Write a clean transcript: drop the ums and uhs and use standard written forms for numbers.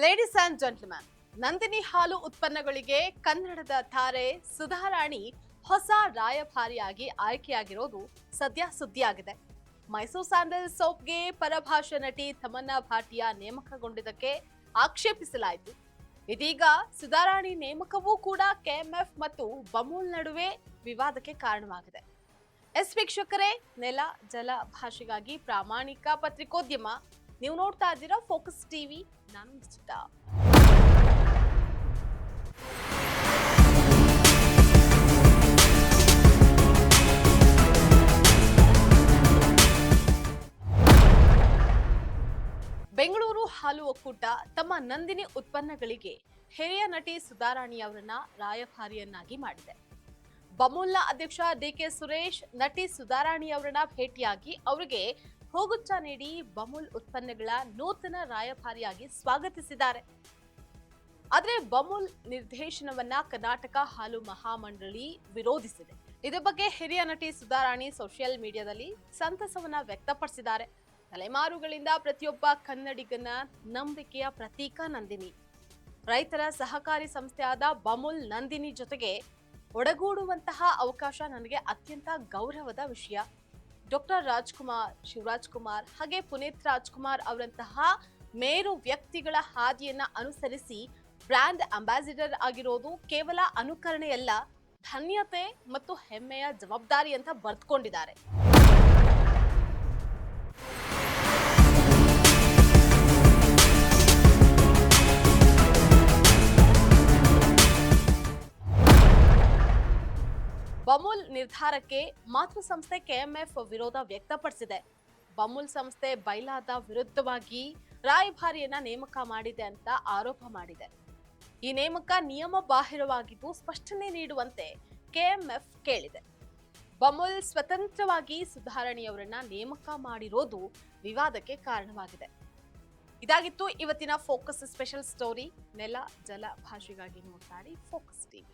Ladies and gentleman, Nandini ಹಾಲು ಉತ್ಪನ್ನಗಳಿಗೆ ಕನ್ನಡದ ತಾರೆ ಸುಧಾರಾಣಿ ಹೊಸ ರಾಯಭಾರಿಯಾಗಿ ಆಯ್ಕೆಯಾಗಿರೋದು ಸದ್ಯ ಸುದ್ದಿಯಾಗಿದೆ. ಮೈಸೂರು ಸ್ಯಾಂಡಲ್ ಸೋಪ್ಗೆ ಪರಭಾಷಾ ನಟಿ ತಮನ್ನಾ ಭಾಟಿಯ ನೇಮಕಗೊಂಡಿದ್ದಕ್ಕೆ ಆಕ್ಷೇಪಿಸಲಾಯಿತು. ಇದೀಗ ಸುಧಾರಾಣಿ ನೇಮಕವೂ ಕೂಡ ಕೆಎಂಎಫ್ ಮತ್ತು ಬಮೂಲ್ ನಡುವೆ ವಿವಾದಕ್ಕೆ ಕಾರಣವಾಗಿದೆ. ವೀಕ್ಷಕರೇ, ನೆಲ ಜಲ ಭಾಷೆಗಾಗಿ ಪ್ರಾಮಾಣಿಕ ಪತ್ರಿಕೋದ್ಯಮ. ನೀವು ನೋಡ್ತಾ ಇದ್ದೀರಾ ಫೋಕಸ್ ಟಿವಿ. ನಾನು ನಿಶ್ಚಿತ. ಬೆಂಗಳೂರು ಹಾಲು ಒಕ್ಕೂಟ ತಮ್ಮ ನಂದಿನಿ ಉತ್ಪನ್ನಗಳಿಗೆ ಹಿರಿಯ ನಟಿ ಸುಧಾರಾಣಿ ಅವರನ್ನ ರಾಯಭಾರಿಯನ್ನಾಗಿ ಮಾಡಿದೆ. ಬಮೂಲ್ನ ಅಧ್ಯಕ್ಷ ಡಿಕೆ ಸುರೇಶ್ ನಟಿ ಸುಧಾರಾಣಿ ಅವರನ್ನ ಭೇಟಿಯಾಗಿ ಅವರಿಗೆ ಹೂಗುಚ್ಛ ನೀಡಿ ಬಮೂಲ್ ಉತ್ಪನ್ನಗಳ ನೂತನ ರಾಯಭಾರಿಯಾಗಿ ಸ್ವಾಗತಿಸಿದ್ದಾರೆ. ಆದರೆ ಬಮೂಲ್ ನಿರ್ದೇಶನವನ್ನ ಕರ್ನಾಟಕ ಹಾಲು ಮಹಾಮಂಡಳಿ ವಿರೋಧಿಸಿದೆ. ಇದರ ಬಗ್ಗೆ ಹಿರಿಯ ನಟಿ ಸುಧಾರಾಣಿ ಸೋಷಿಯಲ್ ಮೀಡಿಯಾದಲ್ಲಿ ಸಂತಸವನ್ನ ವ್ಯಕ್ತಪಡಿಸಿದ್ದಾರೆ. ತಲೆಮಾರುಗಳಿಂದ ಪ್ರತಿಯೊಬ್ಬ ಕನ್ನಡಿಗನ ನಂಬಿಕೆಯ ಪ್ರತೀಕ ನಂದಿನಿ. ರೈತರ ಸಹಕಾರಿ ಸಂಸ್ಥೆಯಾದ ಬಮೂಲ್ ನಂದಿನಿ ಜೊತೆಗೆ ಒಡಗೂಡುವಂತಹ ಅವಕಾಶ ನನಗೆ ಅತ್ಯಂತ ಗೌರವದ ವಿಷಯ. ಡಾಕ್ಟರ್ ರಾಜ್ಕುಮಾರ್, ಶಿವರಾಜ್ ಕುಮಾರ್ ಹಾಗೆ ಪುನೀತ್ ರಾಜ್ಕುಮಾರ್ ಅವರಂತಹ ಮೇರು ವ್ಯಕ್ತಿಗಳ ಹಾದಿಯನ್ನ ಅನುಸರಿಸಿ ಬ್ರ್ಯಾಂಡ್ ಅಂಬಾಸಿಡರ್ ಆಗಿರೋದು ಕೇವಲ ಅನುಕರಣೆಯಲ್ಲ, ಧನ್ಯತೆ ಮತ್ತು ಹೆಮ್ಮೆಯ ಜವಾಬ್ದಾರಿ ಅಂತ ಬರೆದುಕೊಂಡಿದ್ದಾರೆ. ಬಮೂಲ್ ನಿರ್ಧಾರಕ್ಕೆ ಮಾತೃ ಸಂಸ್ಥೆ ಕೆಎಂಎಫ್ ವಿರೋಧ ವ್ಯಕ್ತಪಡಿಸಿದೆ. ಬಮೂಲ್ ಸಂಸ್ಥೆ ಬೈಲಾದ ವಿರುದ್ಧವಾಗಿ ರಾಯಭಾರಿಯನ್ನ ನೇಮಕ ಮಾಡಿದೆ ಅಂತ ಆರೋಪ ಮಾಡಿದೆ. ಈ ನೇಮಕ ನಿಯಮ ಬಾಹಿರವಾಗಿದ್ದು ಸ್ಪಷ್ಟನೆ ನೀಡುವಂತೆ ಕೆಎಂಎಫ್ ಕೇಳಿದೆ. ಬಮೂಲ್ ಸ್ವತಂತ್ರವಾಗಿ ಸುಧಾರಾಣಿಯವರನ್ನ ನೇಮಕ ಮಾಡಿರೋದು ವಿವಾದಕ್ಕೆ ಕಾರಣವಾಗಿದೆ. ಇದಾಗಿತ್ತು ಇವತ್ತಿನ ಫೋಕಸ್ ಸ್ಪೆಷಲ್ ಸ್ಟೋರಿ. ನೆಲ ಜಲ ಭಾಷೆಗಾಗಿ ನೋಡ್ತಾರೆ ಫೋಕಸ್ ಟಿವಿ.